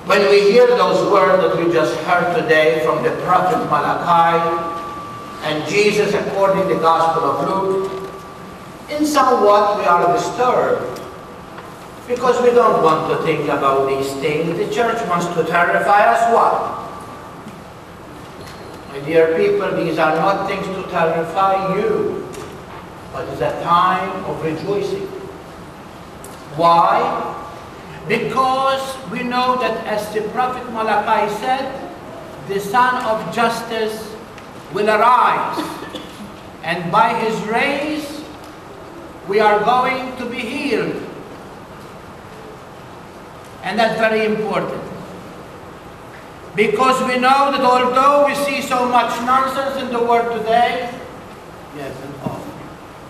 When we hear those words that we just heard today from the prophet Malachi and Jesus according to the Gospel of Luke, in somewhat we are disturbed because we don't want to think about these things. The church wants to terrify us what? My dear people, these are not things to terrify you, but it's a time of rejoicing. Why? Because we know that as the prophet Malachi said, the Son of Justice will arise, and by his rays we are going to be healed. And that's very important. Because we know that although we see so much nonsense in the world today, yes, and off.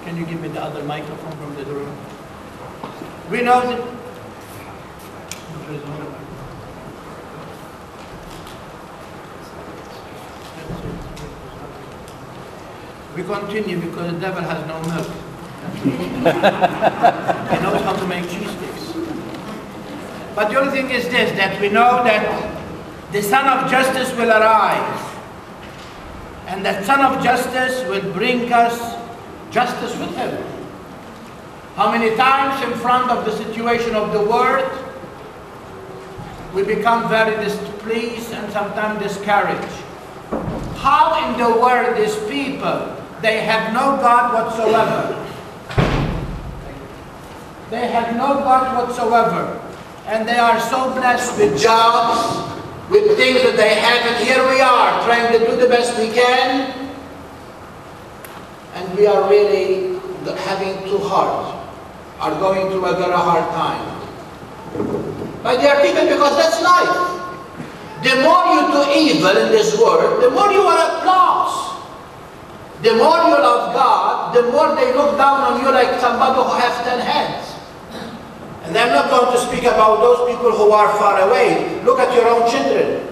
Can you give me the other microphone from the room? We know that we continue because the devil has no milk. He knows how to make cheese sticks. But the only thing is this, that we know that the Son of Justice will arise. And that Son of Justice will bring us justice with him. How many times in front of the situation of the world, we become very displeased and sometimes discouraged. How in the world these people, they have no God whatsoever. They have no God whatsoever. And they are so blessed with jobs, with things that they have, and here we are trying to do the best we can, and we are really having too hard, are going through a very hard time. My dear people, because that's life. The more you do evil in this world, the more you are applause. The more you love God, the more they look down on you like somebody who has 10 heads. And I'm not going to speak about those people who are far away. Look at your own children.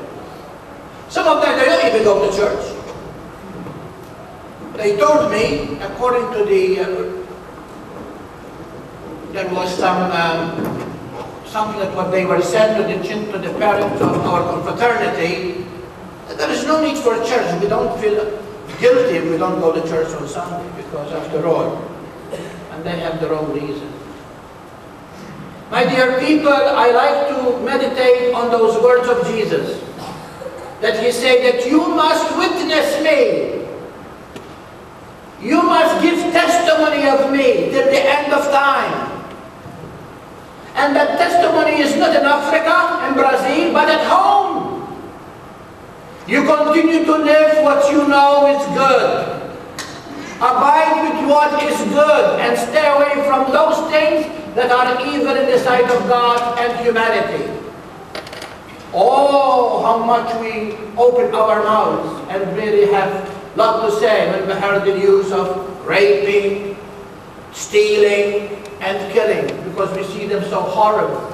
Some of them, they don't even go to church. They told me, according to the, there was something that what they were said to the parents of our confraternity, that there is no need for church. We don't feel guilty if we don't go to church on Sunday, because after all, and they have their own reason. My dear people, I like to meditate on those words of Jesus, that he said that you must witness me. You must give testimony of me till the end of time. And that testimony is not in Africa, in Brazil, but at home. You continue to live what you know is good. Abide with what is good and stay away from those things that are evil in the sight of God and humanity. Oh, how much we open our mouths and really have a lot to say when we heard the news of raping, stealing, and killing, because we see them so horrible.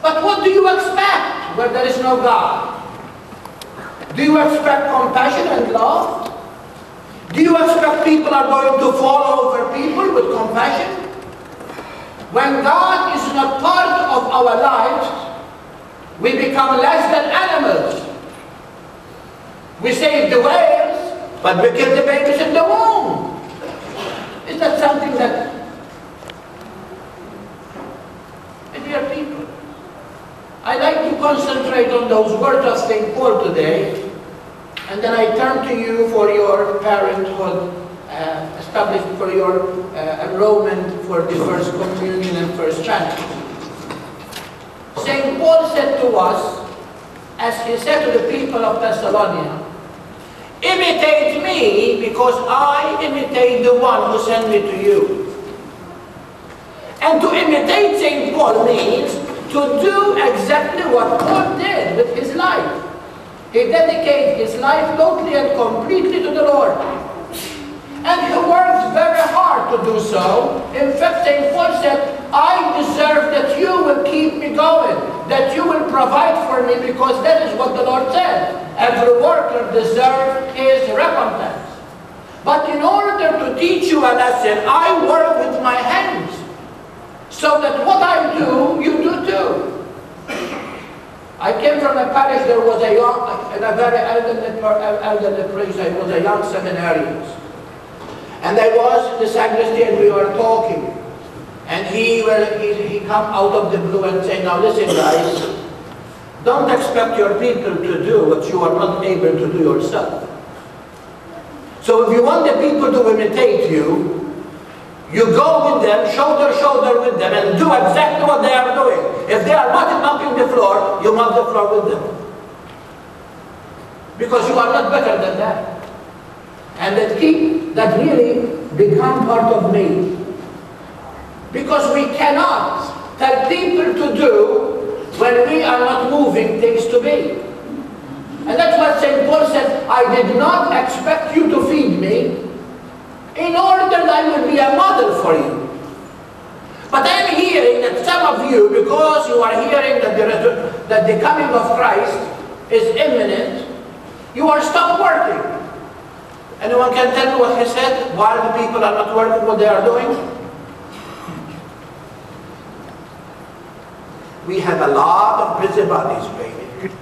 But what do you expect where there is no God? Do you expect compassion and love? Do you expect people are going to fall over people with compassion? When God is not part of our lives, we become less than animals. We save the whales, but we kill the babies in the womb. Is that something that... Dear people, I like to concentrate on those words of St. Paul today, and then I turn to you for your parenthood, established for your enrollment for the First Communion and First Chant. St. Paul said to us, as he said to the people of Thessalonica, imitate me because I imitate the one who sent me to you. And to imitate St. Paul means to do exactly what Paul did with his life. He dedicated his life totally and completely to the Lord. And he worked very hard to do so. In fact, St. Paul said, I deserve that you will keep me going, that you will provide for me, because that is what the Lord said. Every worker deserves his recompense. But in order to teach you a lesson, I work with my hands, so that what I do, you do too. from a parish, there was a young, and a very elderly priest, he was a young seminarian. And I was in the sacristy and we were talking. And he come out of the blue and say, now listen guys, don't expect your people to do what you are not able to do yourself. So if you want the people to imitate you, you go with them, shoulder to shoulder with them, and do exactly what they are doing. If they are not mopping the floor, you mop the floor with them. Because you are not better than that. And that really become part of me. Because we cannot tell people to do when we are not moving things to be. And that's what St. Paul said, I did not expect you to feed me in order that I would be a model for you. But I am hearing that some of you, because you are hearing that the coming of Christ is imminent, you are stopped working. Anyone can tell me what he said? Why the people are not working what they are doing? We have a lot of busybodies, baby.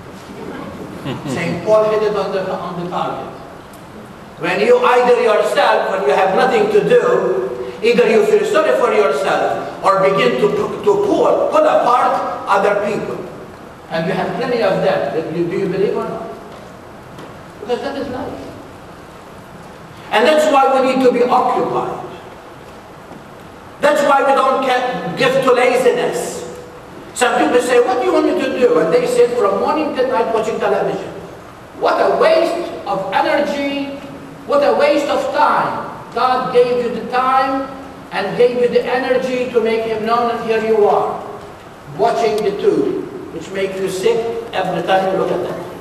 St. Paul hit it on the target. When you either yourself, when you have nothing to do, either you feel sorry for yourself or begin to pull apart other people. And you have plenty of that. Do you believe or not? Because that is life. And that's why we need to be occupied. That's why we don't give to laziness. Some people say, what do you want me to do? And they sit from morning to night watching television. What a waste of energy. What a waste of time. God gave you the time and gave you the energy to make Him known, and here you are, watching the tube, which makes you sick every time you look at that.